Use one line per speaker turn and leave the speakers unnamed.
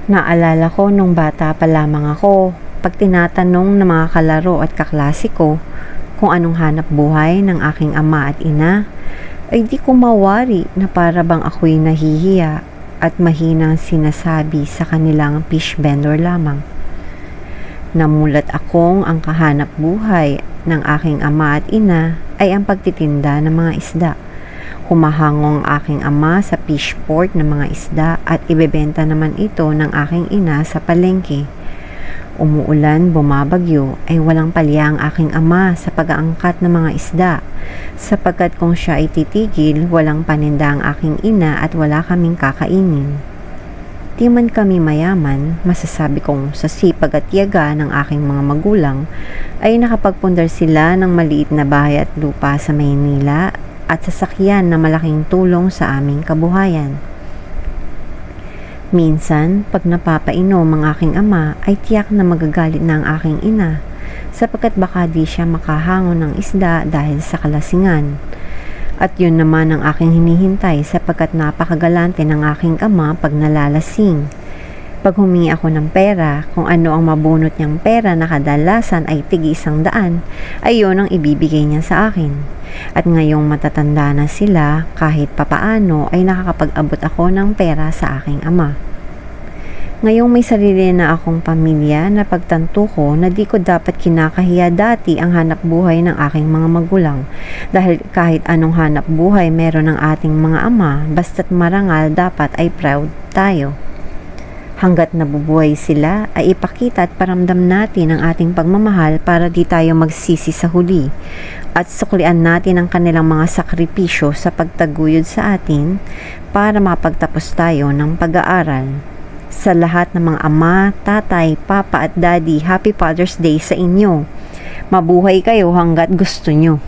Naalala ko nung bata pa lamang ako, pag tinatanong ng mga kalaro at kaklase ko kung anong hanap buhay ng aking ama at ina, ay di ko mawari na para bang ako'y nahihiya at mahinang sinasabi sa kanilang fish vendor lamang. Namulat akong ang kahanap buhay ng aking ama at ina ay ang pagtitinda ng mga isda. Humahangong aking ama sa fish port ng mga isda at ibebenta naman ito ng aking ina sa palengke. Umuulan, bumabagyo ay walang palya ang aking ama sa pag-aangkat ng mga isda, sapagkat kung siya ay titigil, walang paninda ang aking ina at wala kaming kakainin. Di man kami mayaman, masasabi kong sa sipag at tiyaga ng aking mga magulang ay nakapagpundar sila ng maliit na bahay at lupa sa Maynila at sasakyan na malaking tulong sa aming kabuhayan. Minsan, pag napapainom ang aking ama ay tiyak na magagalit na ang aking ina sapagkat baka di siya makahangon ng isda dahil sa kalasingan. At yun naman ang aking hinihintay sapagkat napakagalante ng aking ama pag nalalasing. Pag humingi ako ng pera, kung ano ang mabunot niyang pera na kadalasan ay tig-100, ay yun ang ibibigay niya sa akin. At ngayong matatanda na sila, kahit papaano ay nakakapag-abot ako ng pera sa aking ama. Ngayong may sarili na akong pamilya, napagtanto ko na di ko dapat kinakahiya dati ang hanap buhay ng aking mga magulang. Dahil kahit anong hanap buhay meron ng ating mga ama, basta't marangal dapat ay proud tayo. Hanggat nabubuhay sila ay ipakita at paramdam natin ang ating pagmamahal para di tayo magsisi sa huli at suklian natin ang kanilang mga sakripisyo sa pagtaguyod sa atin para mapagtapos tayo ng pag-aaral. Sa lahat ng mga ama, tatay, papa at daddy, Happy Father's Day sa inyo. Mabuhay kayo hanggat gusto nyo.